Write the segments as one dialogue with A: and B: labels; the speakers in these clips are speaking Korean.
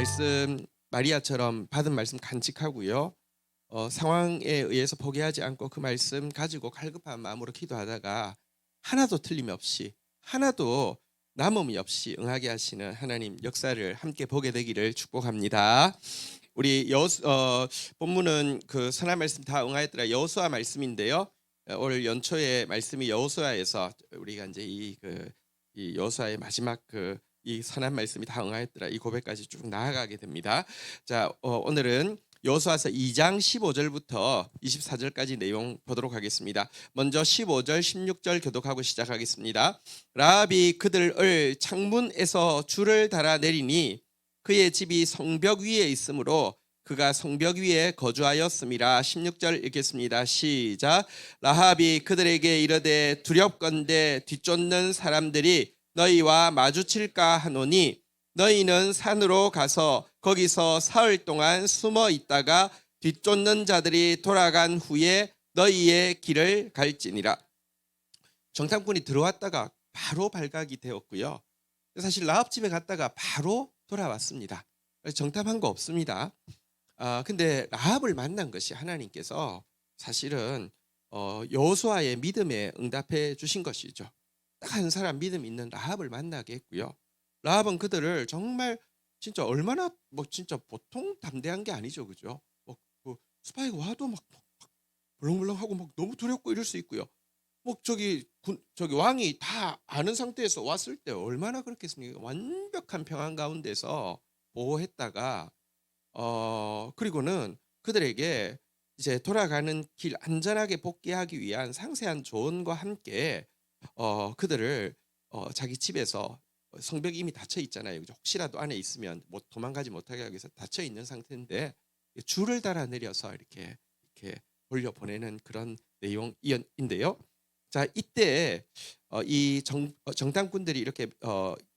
A: 말씀 마리아처럼 받은 말씀 간직하고요. 상황에 의해서 포기하지 않고 그 말씀 가지고 갈급한 마음으로 기도하다가 하나도 틀림없이 하나도 남음이 없이 응하게 하시는 하나님 역사를 함께 보게 되기를 축복합니다. 우리 본문은 그 선한 말씀 다 응하였더라 여호수아 말씀인데요. 올 연초에 말씀이 여호수아에서 우리가 이제 이 여호수아의 마지막 이 선한 말씀이 다 응하였더라 이 고백까지 쭉 나아가게 됩니다. 자, 오늘은 여호수아서 2장 15절부터 24절까지 내용 보도록 하겠습니다. 먼저 15절 16절 교독하고 시작하겠습니다. 라합이 그들을 창문에서 줄을 달아 내리니 그의 집이 성벽 위에 있으므로 그가 성벽 위에 거주하였음이라. 16절 읽겠습니다. 시작. 라합이 그들에게 이르되 두렵건대 뒤쫓는 사람들이 너희와 마주칠까 하노니 너희는 산으로 가서 거기서 사흘 동안 숨어 있다가 뒤쫓는 자들이 돌아간 후에 너희의 길을 갈지니라. 정탐꾼이 들어왔다가 바로 발각이 되었고요. 사실 라합 집에 갔다가 바로 돌아왔습니다. 정탐한 거 없습니다. 근데 라합을 만난 것이 하나님께서 사실은 여호수아의 믿음에 응답해 주신 것이죠. 딱 한 사람 믿음 있는 라합을 만나게 했고요. 라합은 그들을 정말 진짜 얼마나 진짜 보통 담대한 게 아니죠, 그죠? 스파이가 와도 막 물렁물렁하고 막 너무 두렵고 이럴 수 있고요. 저기 왕이 다 아는 상태에서 왔을 때 얼마나 그렇겠습니까? 완벽한 평안 가운데서 보호했다가 그리고는 그들에게 이제 돌아가는 길 안전하게 복귀하기 위한 상세한 조언과 함께 그들을 자기 집에서 성벽이 이미 닫혀 있잖아요. 혹시라도 안에 있으면 도망가지 못하게 하기 위해서 닫혀 있는 상태인데 줄을 달아 내려서 이렇게 돌려보내는 그런 내용인데요. 자, 이때 이 정탐꾼들이 이렇게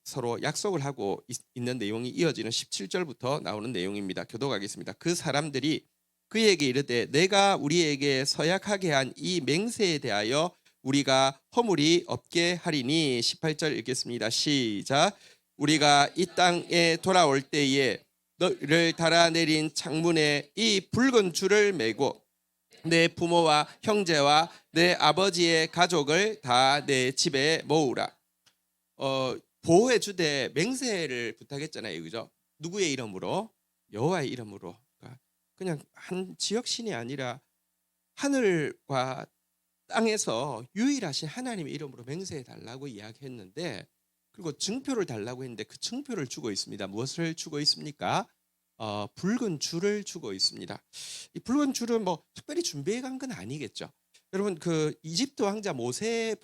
A: 서로 약속을 하고 있는 내용이 이어지는 17절부터 나오는 내용입니다. 교독하겠습니다. 그 사람들이 그에게 이르되 내가 우리에게 서약하게 한 이 맹세에 대하여 우리가 허물이 없게 하리니. 18절 읽겠습니다. 시작. 우리가 이 땅에 돌아올 때에 너를 달아내린 창문에 이 붉은 줄을 메고 내 부모와 형제와 내 아버지의 가족을 다 내 집에 모으라. 보호해 주되 맹세를 부탁했잖아요, 그죠? 누구의 이름으로? 여호와의 이름으로. 그냥 한 지역 신이 아니라 하늘과 땅에서 유일하신 하나님의 이름으로 맹세해 달라고 이야기했는데, 그리고 증표를 달라고 했는데 그 증표를 주고 있습니다. 무엇을 주고 있습니까? 붉은 줄을 주고 있습니다. 이 붉은 줄은 특별히 준비해 간 건 아니겠죠. 여러분 그 이집트 왕자 모세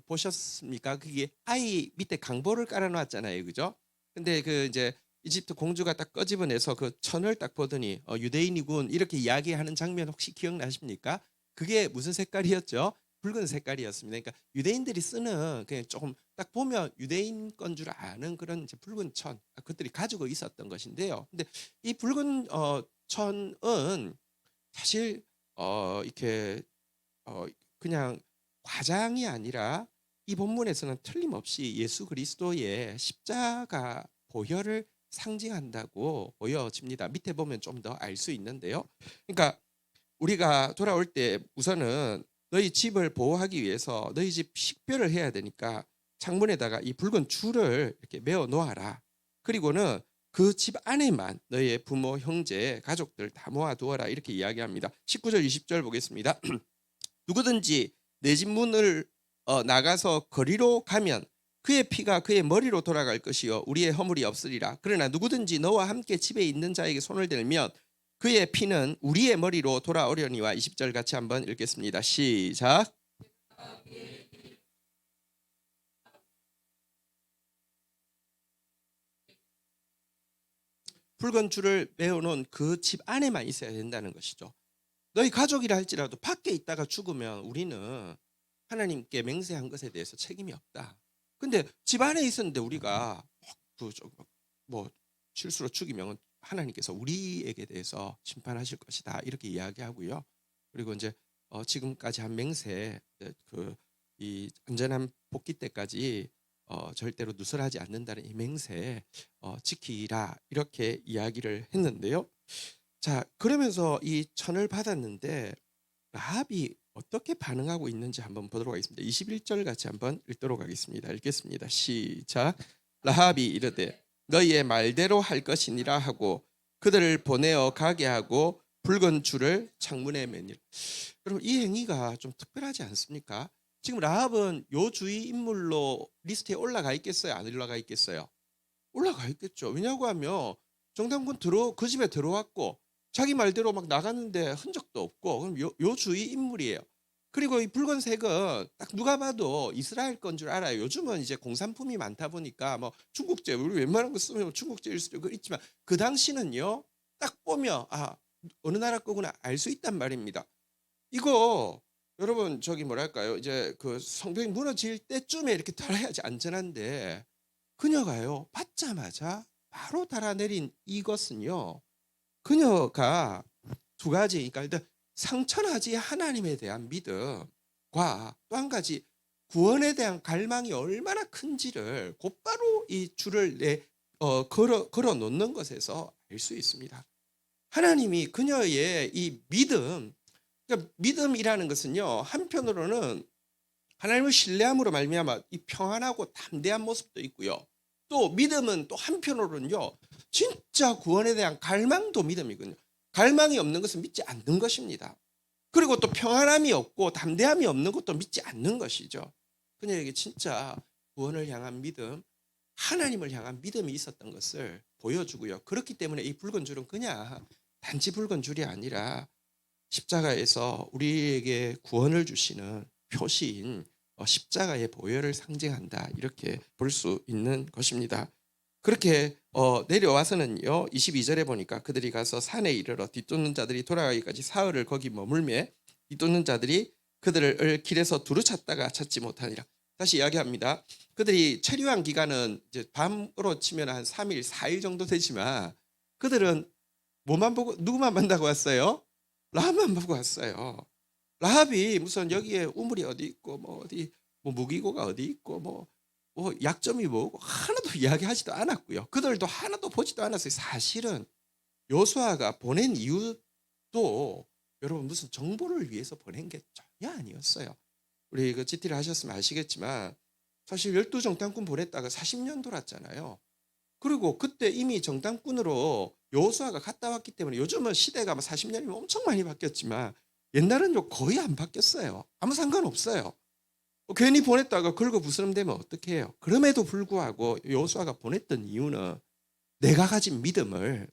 A: 보셨습니까? 그게 아이 밑에 강보를 깔아 놨잖아요, 그죠? 근데 그 이제 이집트 공주가 딱 꺼집어내서 그 천을 딱 보더니 유대인이군 이렇게 이야기하는 장면 혹시 기억나십니까? 그게 무슨 색깔이었죠? 붉은 색깔이었습니다. 그러니까 유대인들이 쓰는 그냥 조금 딱 보면 유대인 건 줄 아는 그런 이제 붉은 천, 그들이 가지고 있었던 것인데요. 근데 이 붉은 천은 사실 이렇게 그냥 과장이 아니라 이 본문에서는 틀림없이 예수 그리스도의 십자가 보혈을 상징한다고 보여집니다. 밑에 보면 좀 더 알 수 있는데요. 그러니까 우리가 돌아올 때 우선은 너희 집을 보호하기 위해서 너희 집 식별을 해야 되니까 창문에다가 이 붉은 줄을 이렇게 메어 놓아라. 그리고는 그 집 안에만 너희의 부모, 형제, 가족들 다 모아두어라. 이렇게 이야기합니다. 19절 20절 보겠습니다. 누구든지 내 집 문을 나가서 거리로 가면 그의 피가 그의 머리로 돌아갈 것이요 우리의 허물이 없으리라. 그러나 누구든지 너와 함께 집에 있는 자에게 손을 들면 그의 피는 우리의 머리로 돌아오려니와. 20절 같이 한번 읽겠습니다. 시작. 붉은 줄을 메어놓은 그 집 안에만 있어야 된다는 것이죠. 너희 가족이라 할지라도 밖에 있다가 죽으면 우리는 하나님께 맹세한 것에 대해서 책임이 없다. 근데 집 안에 있었는데 우리가 실수로 죽이면 하나님께서 우리에게 대해서 심판하실 것이다. 이렇게 이야기하고요. 그리고 이제 지금까지 한 맹세, 이 안전한 복귀 때까지 절대로 누설하지 않는다는 이 맹세 지키라 이렇게 이야기를 했는데요. 자, 그러면서 이 천을 받았는데 라합이 어떻게 반응하고 있는지 한번 보도록 하겠습니다. 21절 같이 한번 읽도록 하겠습니다. 읽겠습니다. 시작. 라합이 이르되 너희의 말대로 할 것이니라 하고 그들을 보내어 가게 하고 붉은 줄을 창문에 매니라. 여러분, 이 행위가 좀 특별하지 않습니까? 지금 라합은 요 주의 인물로 리스트에 올라가 있겠어요? 안 올라가 있겠어요? 올라가 있겠죠. 왜냐고 하면 정탐꾼 그 집에 들어왔고 자기 말대로 막 나갔는데 흔적도 없고, 그럼 요 주의 인물이에요. 그리고 이 붉은색은 딱 누가 봐도 이스라엘 건 줄 알아요. 요즘은 이제 공산품이 많다 보니까 뭐 중국제, 우리 웬만한 거 쓰면 중국제일 수도 있지만 그 당시는요, 딱 보면 어느 나라 거구나 알 수 있단 말입니다. 이거 여러분 저기 뭐랄까요, 이제 그 성벽이 무너질 때쯤에 이렇게 달아야지 안전한데, 그녀가요 받자마자 바로 달아내린 이것은요, 그녀가 두 가지, 그러니까 일단 상천하지 하나님에 대한 믿음과 또 한 가지 구원에 대한 갈망이 얼마나 큰지를 곧바로 이 줄을 걸어 놓는 것에서 알 수 있습니다. 하나님이 그녀의 이 믿음, 그러니까 믿음이라는 것은요, 한편으로는 하나님을 신뢰함으로 말미암아 이 평안하고 담대한 모습도 있고요. 또 믿음은 또 한편으로는요, 진짜 구원에 대한 갈망도 믿음이거든요. 갈망이 없는 것은 믿지 않는 것입니다. 그리고 또 평안함이 없고 담대함이 없는 것도 믿지 않는 것이죠. 그녀에게 진짜 구원을 향한 믿음, 하나님을 향한 믿음이 있었던 것을 보여주고요. 그렇기 때문에 이 붉은 줄은 그냥 단지 붉은 줄이 아니라 십자가에서 우리에게 구원을 주시는 표시인 십자가의 보혈을 상징한다, 이렇게 볼 수 있는 것입니다. 그렇게 내려와서는요, 22절에 보니까 그들이 가서 산에 이르러 뒤쫓는 자들이 돌아가기까지 사흘을 거기 머물매 뒤쫓는 자들이 그들을 길에서 두루 찾다가 찾지 못하니라. 다시 이야기합니다. 그들이 체류한 기간은 이제 밤으로 치면 한 3일, 4일 정도 되지만 그들은 뭐만 보고 누구만 만나고 왔어요? 라합만 보고 왔어요. 라합이 무슨 여기에 우물이 어디 있고 뭐 어디 뭐 무기고가 어디 있고 뭐 약점이 뭐고 하나도 이야기하지도 않았고요. 그들도 하나도 보지도 않았어요. 사실은 여호수아가 보낸 이유도 여러분 무슨 정보를 위해서 보낸 게 전혀 아니었어요. 우리 그 GT를 하셨으면 아시겠지만 사실 12정탐꾼 보냈다가 40년 돌았잖아요. 그리고 그때 이미 정탐꾼으로 여호수아가 갔다 왔기 때문에, 요즘은 시대가 40년이면 엄청 많이 바뀌었지만 옛날은 거의 안 바뀌었어요. 아무 상관없어요. 괜히 보냈다가 긁어 부스럼 되면 어떻게 해요? 그럼에도 불구하고 여호수아가 보냈던 이유는 내가 가진 믿음을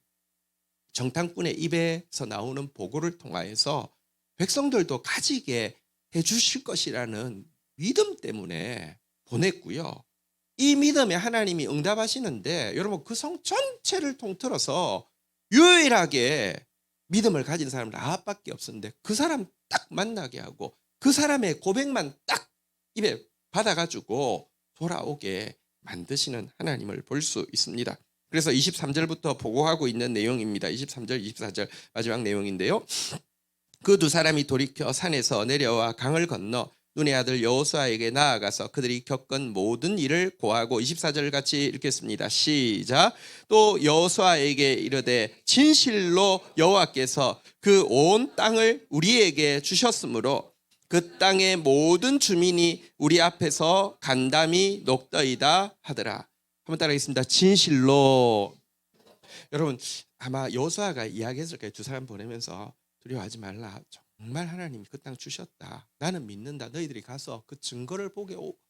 A: 정탐꾼의 입에서 나오는 보고를 통하여서 백성들도 가지게 해주실 것이라는 믿음 때문에 보냈고요. 이 믿음에 하나님이 응답하시는데, 여러분 그 성 전체를 통틀어서 유일하게 믿음을 가진 사람은 라합밖에 없었는데 그 사람 딱 만나게 하고 그 사람의 고백만 딱 입에 받아가지고 돌아오게 만드시는 하나님을 볼 수 있습니다. 그래서 23절부터 보고하고 있는 내용입니다. 23절, 24절 마지막 내용인데요. 그 두 사람이 돌이켜 산에서 내려와 강을 건너 눈의 아들 여호수아에게 나아가서 그들이 겪은 모든 일을 고하고, 24절 같이 읽겠습니다. 시작. 또 여호수아에게 이르되 진실로 여호와께서 그 온 땅을 우리에게 주셨으므로 그 땅의 모든 주민이 우리 앞에서 간담이 녹더이다 하더라. 한번 따라하겠습니다. 진실로. 여러분 아마 여호수아가 이야기했을 거예요. 두 사람 보내면서 두려워하지 말라. 정말 하나님이 그 땅 주셨다. 나는 믿는다. 너희들이 가서 그 증거를 보고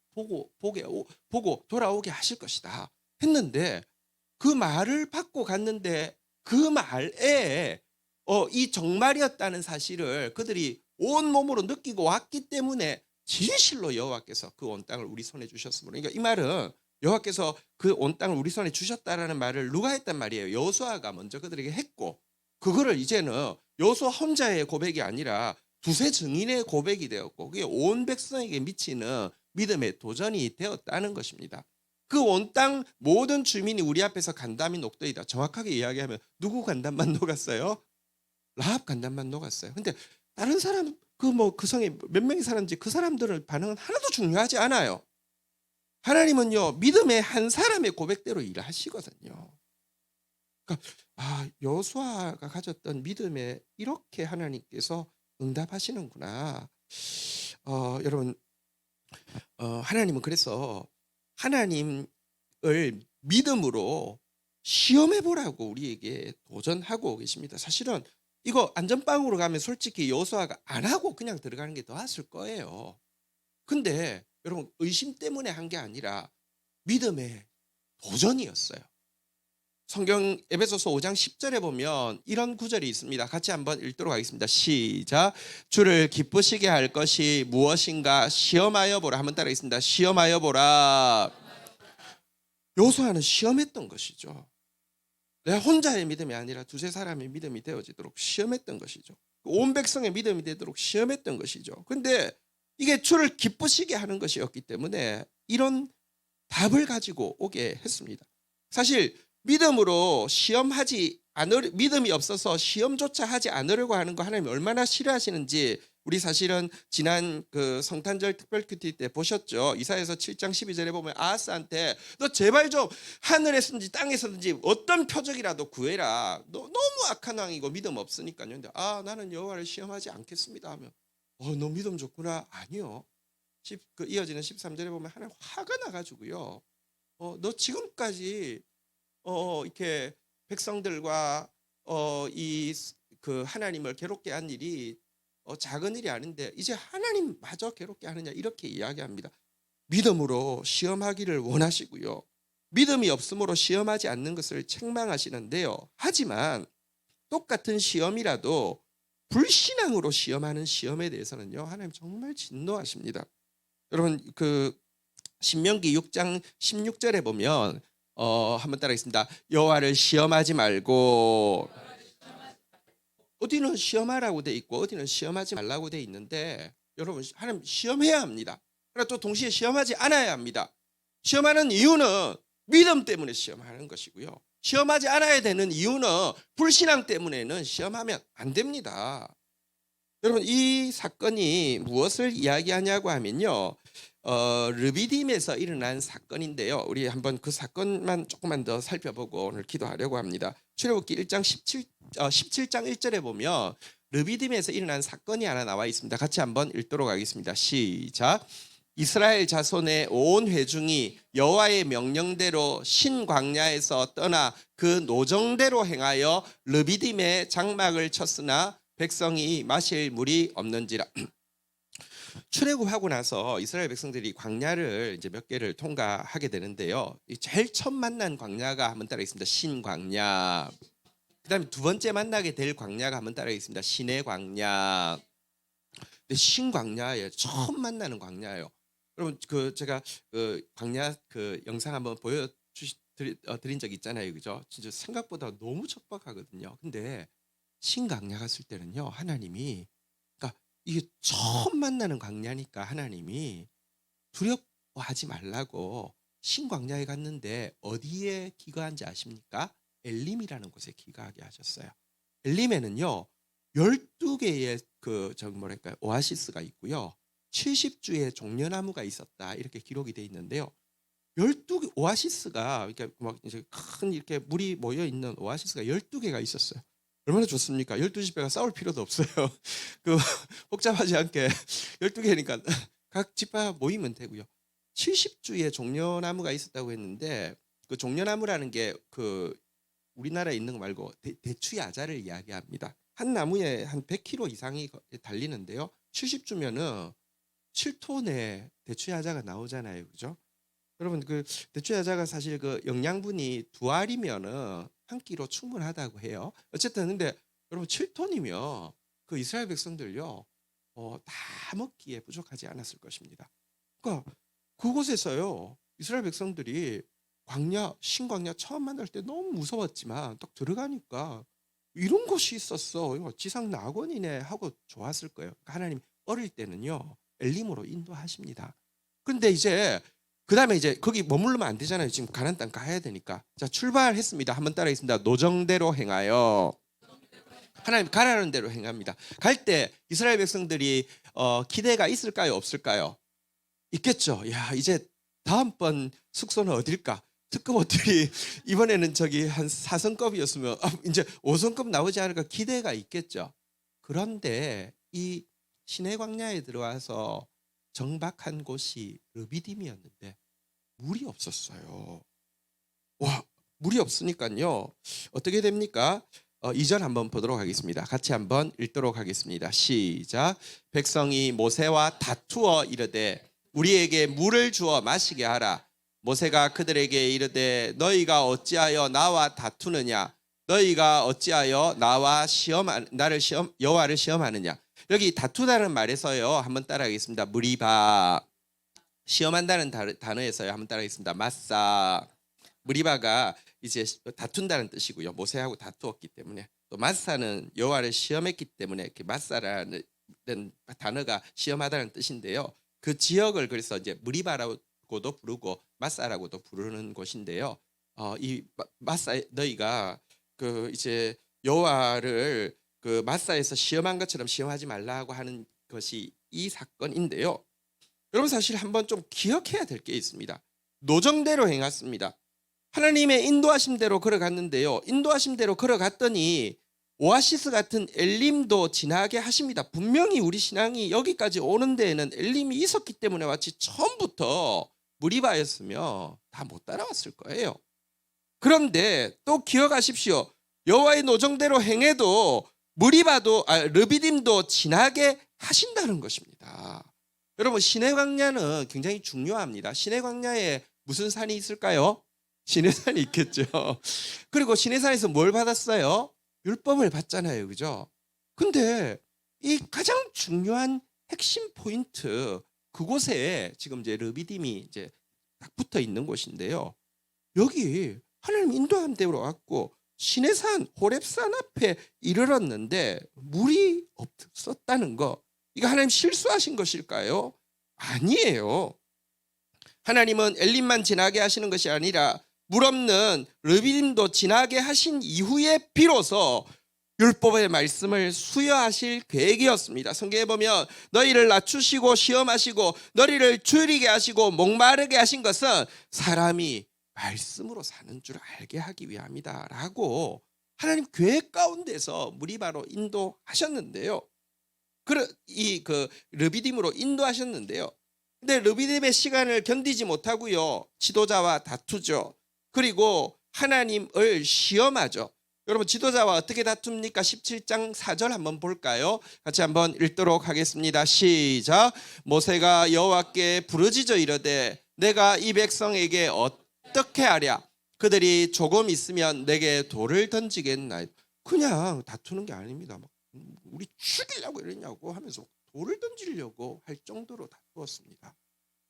A: 돌아오게 하실 것이다. 했는데 그 말을 받고 갔는데 그 말에 이 정말이었다는 사실을 그들이 온 몸으로 느끼고 왔기 때문에 진실로 여호와께서 그 온 땅을 우리 손에 주셨으므로. 그러니까 이 말은 여호와께서 그 온 땅을 우리 손에 주셨다라는 말을 누가 했단 말이에요? 여호수아가 먼저 그들에게 했고, 그거를 이제는 여호수아 혼자의 고백이 아니라 두세 증인의 고백이 되었고, 그게 온 백성에게 미치는 믿음의 도전이 되었다는 것입니다. 그 온 땅 모든 주민이 우리 앞에서 간담이 녹더이다. 정확하게 이야기하면 누구 간담만 녹았어요? 라합 간담만 녹았어요. 근데 다른 사람 그 성에 몇 명이 살았는지 그 사람들의 반응은 하나도 중요하지 않아요. 하나님은요 믿음의 한 사람의 고백대로 일하시거든요. 그러니까 여호수아가 가졌던 믿음에 이렇게 하나님께서 응답하시는구나. 여러분 하나님은 그래서 하나님을 믿음으로 시험해 보라고 우리에게 도전하고 계십니다. 사실은 이거 안전빵으로 가면 솔직히 여호수아가 안 하고 그냥 들어가는 게 더 낫을 거예요. 근데 여러분 의심 때문에 한 게 아니라 믿음의 도전이었어요. 성경 에베소서 5장 10절에 보면 이런 구절이 있습니다. 같이 한번 읽도록 하겠습니다. 시작. 주를 기쁘시게 할 것이 무엇인가 시험하여 보라. 한번 따라하겠습니다. 시험하여 보라. 여호수아는 시험했던 것이죠. 내가 혼자의 믿음이 아니라 두세 사람의 믿음이 되어지도록 시험했던 것이죠. 온 백성의 믿음이 되도록 시험했던 것이죠. 근데 이게 주를 기쁘시게 하는 것이었기 때문에 이런 답을 가지고 오게 했습니다. 사실 믿음으로 시험하지 않을 믿음이 없어서 시험조차 하지 않으려고 하는 거 하나님 얼마나 싫어하시는지 우리 사실은 지난 그 성탄절 특별 큐티 때 보셨죠. 이사야서 7장 12절에 보면 아하스한테 너 제발 좀 하늘에서든지 땅에서든지 어떤 표적이라도 구해라. 너 너무 악한 왕이고 믿음 없으니까요. 근데 나는 여호와를 시험하지 않겠습니다 하면 너 믿음 좋구나. 아니요. 이어지는 13절에 보면 하나님 화가 나가지고요. 너 지금까지 이렇게 백성들과 이 그 하나님을 괴롭게 한 일이 작은 일이 아닌데 이제 하나님마저 괴롭게 하느냐 이렇게 이야기합니다. 믿음으로 시험하기를 원하시고요. 믿음이 없으므로 시험하지 않는 것을 책망하시는데요. 하지만 똑같은 시험이라도 불신앙으로 시험하는 시험에 대해서는요. 하나님 정말 진노하십니다. 여러분 그 신명기 6장 16절에 보면 한번 따라하겠습니다. 여호와를 시험하지 말고 어디는 시험하라고 돼 있고 어디는 시험하지 말라고 돼 있는데 여러분 하나님 시험해야 합니다. 그러나 또 동시에 시험하지 않아야 합니다. 시험하는 이유는 믿음 때문에 시험하는 것이고요. 시험하지 않아야 되는 이유는 불신앙 때문에는 시험하면 안 됩니다. 여러분 이 사건이 무엇을 이야기하냐고 하면요. 르비딤에서 일어난 사건인데요. 우리 한번 그 사건만 조금만 더 살펴보고 오늘 기도하려고 합니다. 출애굽기 1장 17장 1절에 보면 르비딤에서 일어난 사건이 하나 나와 있습니다. 같이 한번 읽도록 하겠습니다. 시작. 이스라엘 자손의 온 회중이 여호와의 명령대로 신광야에서 떠나 그 노정대로 행하여 르비딤에 장막을 쳤으나 백성이 마실 물이 없는지라. 출애굽하고 나서 이스라엘 백성들이 광야를 이제 몇 개를 통과하게 되는데요. 제일 처음 만난 광야가 한번 따라하겠습니다. 신광야. 그다음에 두 번째 만나게 될 광야가 한번 따라하겠습니다. 신의 광야. 근데 신광야에 처음 만나는 광야예요. 여러분 그 제가 그 광야 그 영상 한번 드린 적 있잖아요, 그죠? 진짜 생각보다 너무 척박하거든요. 근데 신광야 갔을 때는요, 하나님이 그러니까 이게 처음 만나는 광야니까 하나님이 두려워하지 말라고 신광야에 갔는데 어디에 기거한지 아십니까? 엘림이라는 곳에 기거하게 하셨어요. 엘림에는요 12개의 뭐랄까요 오아시스가 있고요 70주의 종려나무가 있었다 이렇게 기록이 돼 있는데요. 12개 오아시스가 이렇게 막 이제 큰 이렇게 물이 모여 있는 오아시스가 12개가 있었어요. 얼마나 좋습니까? 12집회가 싸울 필요도 없어요. 그 복잡하지 않게 12개니까 각 집회 모이면 되고요. 70주의 종려나무가 있었다고 했는데 그 종려나무라는 게 그 우리나라에 있는 거 말고 대추야자를 이야기합니다. 한 나무에 한 100kg 이상이 달리는데요. 70주면은 7톤의 대추야자가 나오잖아요. 그죠? 여러분 그 대추야자가 사실 그 영양분이 2알이면은 한 끼로 충분하다고 해요. 어쨌든 근데 여러분 7톤이면 그 이스라엘 백성들요 다 먹기에 부족하지 않았을 것입니다. 그러니까 그곳에서요 이스라엘 백성들이 신광야 처음 만날 때 너무 무서웠지만 딱 들어가니까 이런 곳이 있었어. 이거 지상 낙원이네 하고 좋았을 거예요. 그러니까 하나님 어릴 때는요 엘림으로 인도하십니다. 근데 이제 그다음에 이제 거기 머무르면 안 되잖아요. 지금 가나안 땅 가야 되니까. 자 출발했습니다. 한번 따라하겠습니다. 노정대로 행하여. 하나님 가라는 대로 행합니다. 갈 때 이스라엘 백성들이 기대가 있을까요, 없을까요? 있겠죠. 야 이제 다음번 숙소는 어딜까? 특급호텔이 이번에는 저기 한 4성급이었으면 이제 5성급 나오지 않을까 기대가 있겠죠. 그런데 이 시내 광야에 들어와서 정박한 곳이 르비딤이었는데 물이 없었어요. 와, 물이 없으니까요. 어떻게 됩니까? 2절 한번 보도록 하겠습니다. 같이 한번 읽도록 하겠습니다. 시작. 백성이 모세와 다투어 이르되 우리에게 물을 주어 마시게 하라. 모세가 그들에게 이르되 너희가 어찌하여 나와 다투느냐? 너희가 어찌하여 나를 여호와를 시험하느냐? 여기 다투다는 말에서요. 한번 따라하겠습니다. 무리바. 시험한다는 단어에서요. 한번 따라하겠습니다. 마사. 무리바가 이제 다툰다는 뜻이고요. 모세하고 다투었기 때문에, 또 마사는 여호와를 시험했기 때문에 이렇게 마사라는 단어가 시험하다는 뜻인데요. 그 지역을 그래서 이제 무리바라고도 부르고 마사라고도 부르는 곳인데요. 이 마사 너희가 그 이제 여호와를 그 마사에서 시험한 것처럼 시험하지 말라고 하는 것이 이 사건인데요. 여러분 사실 한번 좀 기억해야 될 게 있습니다. 노정대로 행했습니다. 하나님의 인도하심대로 걸어갔는데요. 인도하심대로 걸어갔더니 오아시스 같은 엘림도 지나게 하십니다. 분명히 우리 신앙이 여기까지 오는 데에는 엘림이 있었기 때문에 마치 처음부터 무리바였으며 다 못 따라왔을 거예요. 그런데 또 기억하십시오. 여호와의 노정대로 행해도 르비딤도 지나게 하신다는 것입니다. 여러분 시내 광야는 굉장히 중요합니다. 시내 광야에 무슨 산이 있을까요? 시내산이 있겠죠. 그리고 시내산에서 뭘 받았어요? 율법을 받잖아요, 그죠? 근데 이 가장 중요한 핵심 포인트, 그곳에 지금 이제 르비딤이 이제 딱 붙어 있는 곳인데요. 여기 하나님 인도함 대로 왔고 시내산 호렙산 앞에 이르렀는데 물이 없었다는 거, 이거 하나님 실수하신 것일까요? 아니에요. 하나님은 엘림만 지나게 하시는 것이 아니라 물 없는 르비딤도 지나게 하신 이후에 비로소 율법의 말씀을 수여하실 계획이었습니다. 성경에 보면 너희를 낮추시고 시험하시고 너희를 줄이게 하시고 목마르게 하신 것은 사람이 말씀으로 사는 줄 알게 하기 위함이다 라고 하나님 계획 가운데서 무리바로 인도하셨는데요. 그 르비딤으로 인도하셨는데요. 근데 르비딤의 시간을 견디지 못하고요. 지도자와 다투죠. 그리고 하나님을 시험하죠. 여러분 지도자와 어떻게 다툽니까? 17장 4절 한번 볼까요? 같이 한번 읽도록 하겠습니다. 시작. 모세가 여호와께 부르짖어 이르되 내가 이 백성에게 어떻게 하랴? 그들이 조금 있으면 내게 돌을 던지겠나이다. 그냥 다투는 게 아닙니다. 우리 죽이려고 이러냐고 하면서 돌을 던지려고 할 정도로 다투었습니다.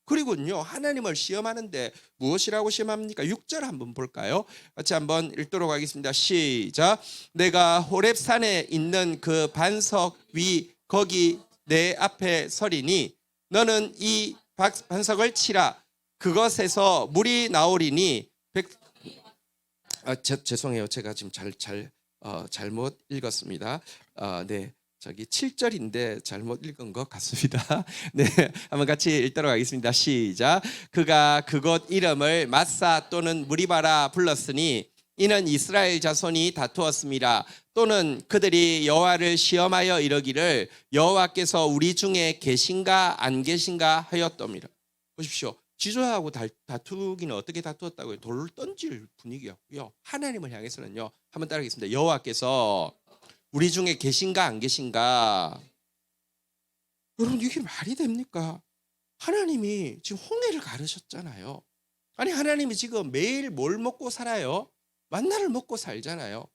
A: 그리고요 하나님을 시험하는데 무엇이라고 시험합니까? 6절 한번 볼까요? 같이 한번 읽도록 하겠습니다. 시작. 내가 호렙산에 있는 그 반석 위 거기 내 앞에 서리니 너는 이 반석을 치라. 그것에서 물이 나오리니 죄송해요. 제가 지금 잘못 읽었습니다. 네. 저기 7절인데 잘못 읽은 것 같습니다. 네, 한번 같이 읽도록 하겠습니다. 시작. 그가 그곳 이름을 마사 또는 무리바라 불렀으니 이는 이스라엘 자손이 다투었습니다. 또는 그들이 여호와를 시험하여 이르기를 여호와께서 우리 중에 계신가 안 계신가 하였더미라. 보십시오. 지도자하고 다투기는 어떻게 다투었다고요? 돌을 던질 분위기였고요. 하나님을 향해서는요. 한번 따라하겠습니다. 여호와께서 우리 중에 계신가 안 계신가? 여러분 이게 말이 됩니까? 하나님이 지금 홍해를 가르셨잖아요. 아니 하나님이 지금 매일 뭘 먹고 살아요? 만나를 먹고 살잖아요.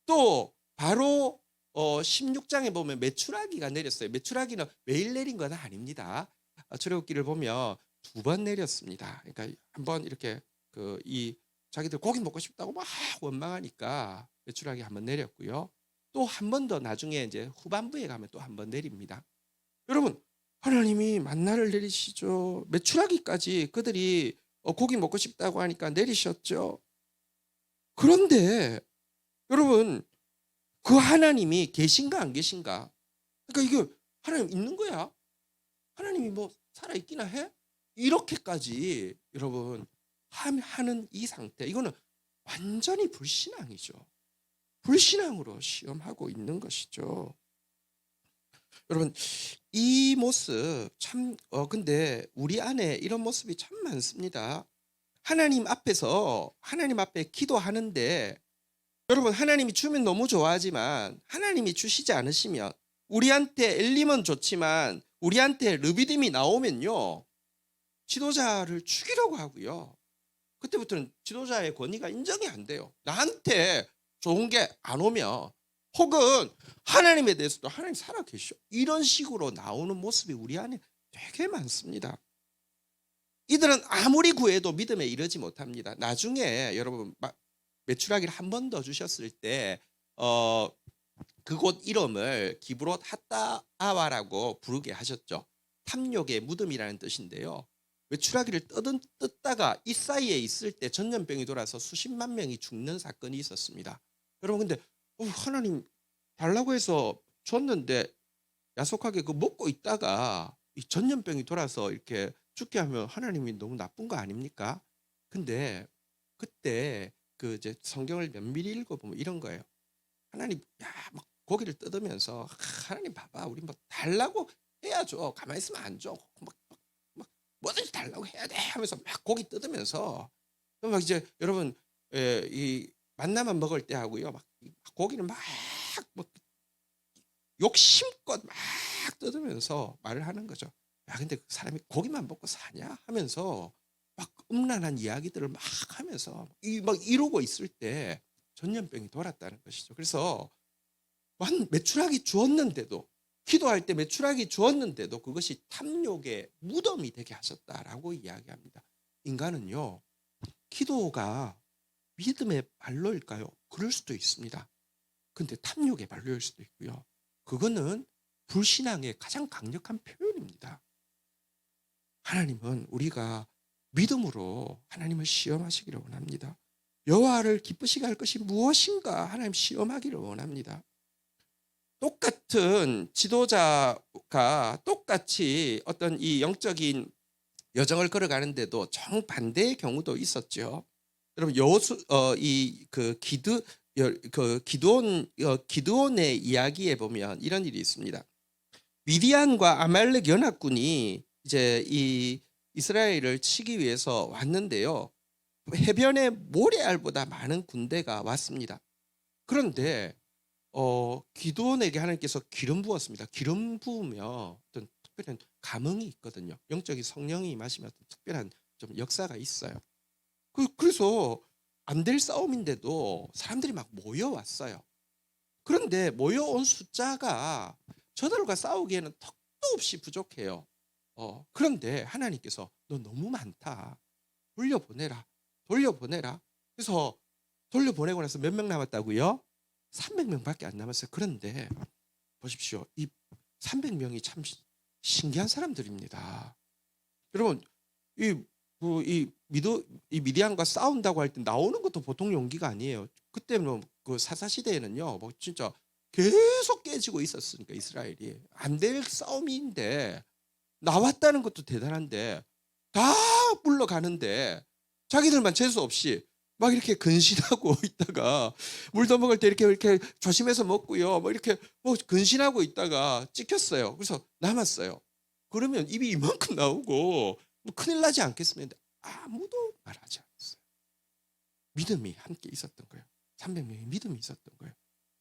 A: 또 바로 16장에 보면 메추라기가 내렸어요. 메추라기는 매일 내린 건 아닙니다. 출애굽기를 보면 2번 내렸습니다. 그러니까 한번 이렇게 자기들 고기 먹고 싶다고 막 원망하니까 메추라기 한번 내렸고요. 또 한 번 더 나중에 이제 후반부에 가면 또 한 번 내립니다. 여러분 하나님이 만나를 내리시죠. 메추라기까지 그들이 고기 먹고 싶다고 하니까 내리셨죠. 그런데 여러분 그 하나님이 계신가 안 계신가? 그러니까 이게 하나님 있는 거야? 하나님이 뭐 살아있기나 해? 이렇게까지 여러분 하는 이 상태, 이거는 완전히 불신앙이죠. 불신앙으로 시험하고 있는 것이죠. 여러분 이 모습 참 근데 우리 안에 이런 모습이 참 많습니다. 하나님 앞에서 하나님 앞에 기도하는데 여러분 하나님이 주면 너무 좋아하지만 하나님이 주시지 않으시면 우리한테 엘리면 좋지만 우리한테 르비딤이 나오면요 지도자를 죽이려고 하고요. 그때부터는 지도자의 권위가 인정이 안 돼요. 나한테 좋은 게 안 오면 혹은 하나님에 대해서도 하나님 살아계셔 이런 식으로 나오는 모습이 우리 안에 되게 많습니다. 이들은 아무리 구해도 믿음에 이르지 못합니다. 나중에 여러분 메추라기를 한 번 더 주셨을 때 그곳 이름을 기브롯 핫다아와라고 부르게 하셨죠. 탐욕의 무덤이라는 뜻인데요. 메추라기를 뜯다가 이 사이에 있을 때 전염병이 돌아서 수십만 명이 죽는 사건이 있었습니다. 여러분 근데 하나님 달라고 해서 줬는데 야속하게 그 먹고 있다가 이 전염병이 돌아서 이렇게 죽게 하면 하나님이 너무 나쁜 거 아닙니까? 근데 그때 그 이제 성경을 면밀히 읽어보면 이런 거예요. 하나님 막 고기를 뜯으면서 하나님 봐봐 우리 뭐 달라고 해야죠. 가만히 있으면 안 줘. 막 뭐든지 달라고 해야 돼 하면서 막 고기 뜯으면서 막 이제 여러분 이 만나만 먹을 때 하고요. 막 고기를 막 욕심껏 막 뜯으면서 말을 하는 거죠. 야 근데 그 사람이 고기만 먹고 사냐 하면서 막 음란한 이야기들을 막 하면서 막 이러고 있을 때 전염병이 돌았다는 것이죠. 그래서 메추라기 주었는데도 기도할 때 메추라기 주었는데도 그것이 탐욕의 무덤이 되게 하셨다라고 이야기합니다. 인간은요 기도가 믿음의 발로일까요? 그럴 수도 있습니다. 근데 탐욕의 발로일 수도 있고요. 그거는 불신앙의 가장 강력한 표현입니다. 하나님은 우리가 믿음으로 하나님을 시험하시기를 원합니다. 여호와를 기쁘시게 할 것이 무엇인가 하나님 시험하기를 원합니다. 똑같은 지도자가 똑같이 어떤 이 영적인 여정을 걸어가는데도 정반대의 경우도 있었죠. 여러분 여호수 기드온의 이야기에 보면 이런 일이 있습니다. 미디안과 아말렉 연합군이 이제 이 이스라엘을 치기 위해서 왔는데요. 해변에 모래알보다 많은 군대가 왔습니다. 그런데 기드온에게 하나님께서 기름 부었습니다. 기름 부으면 어떤 특별한 감흥이 있거든요. 영적인 성령이 임하시면 어떤 특별한 좀 역사가 있어요. 그래서 안 될 싸움인데도 사람들이 막 모여왔어요. 그런데 모여온 숫자가 저들과 싸우기에는 턱도 없이 부족해요. 그런데 하나님께서 너 너무 많다. 돌려보내라. 돌려보내라. 그래서 돌려보내고 나서 몇 명 남았다고요? 300명밖에 안 남았어요. 그런데 보십시오. 이 300명이 참 신기한 사람들입니다. 여러분 이 미디안과 싸운다고 할 때 나오는 것도 보통 용기가 아니에요. 그때는 그 사사 시대에는요, 뭐 진짜 계속 깨지고 있었으니까 이스라엘이 안 될 싸움인데 나왔다는 것도 대단한데 다 물러가는데 자기들만 재수 없이 막 이렇게 근신하고 있다가 물도 먹을 때 이렇게 조심해서 먹고요, 뭐 이렇게 뭐 근신하고 있다가 찍혔어요. 그래서 남았어요. 그러면 입이 이만큼 나오고 뭐 큰일 나지 않겠습니까? 아무도 말하지 않았어요. 믿음이 함께 있었던 거예요. 300명의 믿음이 있었던 거예요.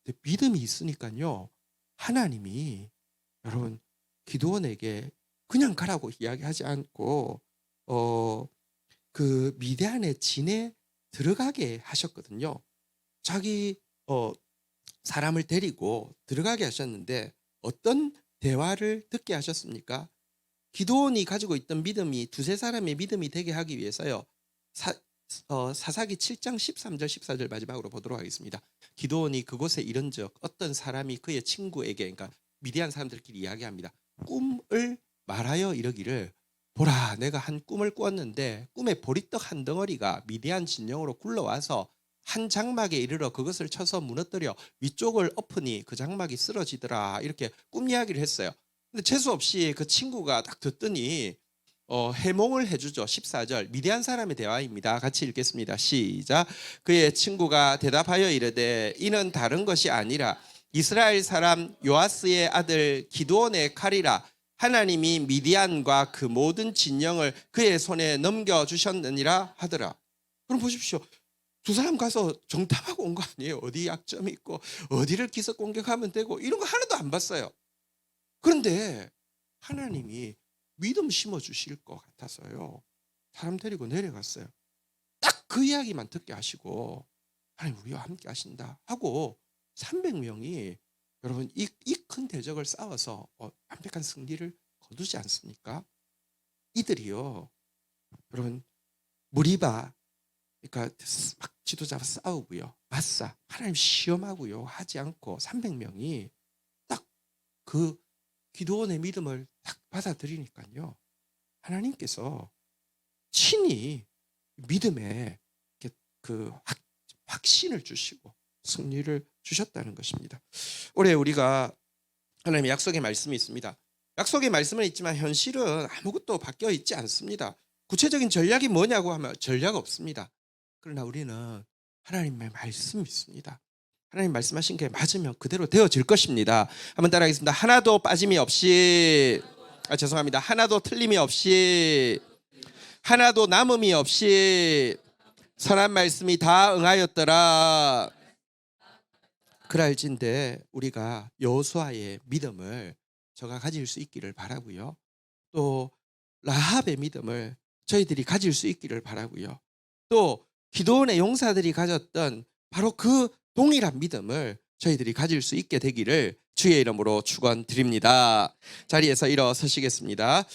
A: 근데 믿음이 있으니까요, 하나님이 여러분 기드온에게 그냥 가라고 이야기하지 않고 그 미디안의 진에 들어가게 하셨거든요. 자기 사람을 데리고 들어가게 하셨는데 어떤 대화를 듣게 하셨습니까? 기드온이 가지고 있던 믿음이 두세 사람의 믿음이 되게 하기 위해서요. 사사기 7장 13절 14절 마지막으로 보도록 하겠습니다. 기드온이 그곳에 이른즉 어떤 사람이 그의 친구에게, 그러니까 미디안 사람들끼리 이야기합니다. 꿈을 말하여 이르기를, 보라 내가 한 꿈을 꾸었는데 꿈에 보리떡 한 덩어리가 미디안 진영으로 굴러와서 한 장막에 이르러 그것을 쳐서 무너뜨려 위쪽을 엎으니 그 장막이 쓰러지더라. 이렇게 꿈 이야기를 했어요. 근데 재수 없이 그 친구가 딱 듣더니 해몽을 해주죠. 14절 미디안 사람의 대화입니다. 같이 읽겠습니다. 시작. 그의 친구가 대답하여 이르되 이는 다른 것이 아니라 이스라엘 사람 요아스의 아들 기드온의 칼이라. 하나님이 미디안과 그 모든 진영을 그의 손에 넘겨주셨느니라 하더라. 그럼 보십시오. 두 사람 가서 정탐하고 온 거 아니에요. 어디 약점이 있고 어디를 기습 공격하면 되고 이런 거 하나도 안 봤어요. 그런데 하나님이 믿음 심어 주실 것 같아서요. 사람 데리고 내려갔어요. 딱 그 이야기만 듣게 하시고 하나님 우리와 함께 하신다 하고 300명이 여러분 이 큰 대적을 싸워서 완벽한 승리를 거두지 않습니까? 이들이요. 여러분 무리바 그러니까 막 지도자와 싸우고요. 맞사 하나님 시험하고요. 하지 않고 300명이 딱 그 기도원의 믿음을 딱 받아들이니까요. 하나님께서 친히 믿음에 그 확신을 주시고 승리를 주셨다는 것입니다. 올해 우리가 하나님의 약속의 말씀이 있습니다. 약속의 말씀은 있지만 현실은 아무것도 바뀌어 있지 않습니다. 구체적인 전략이 뭐냐고 하면 전략 없습니다. 그러나 우리는 하나님의 말씀 믿습니다. 하나님 말씀하신 게 맞으면 그대로 되어질 것입니다. 한번 따라하겠습니다. 하나도 빠짐이 없이 죄송합니다. 하나도 틀림이 없이 하나도 남음이 없이 선한 말씀이 다 응하였더라. 그랄진데 우리가 여호수아의 믿음을 저가 가질 수 있기를 바라고요. 또 라합의 믿음을 저희들이 가질 수 있기를 바라고요. 또 기도원의 용사들이 가졌던 바로 그 동일한 믿음을 저희들이 가질 수 있게 되기를 주의 이름으로 축원드립니다. 자리에서 일어서시겠습니다.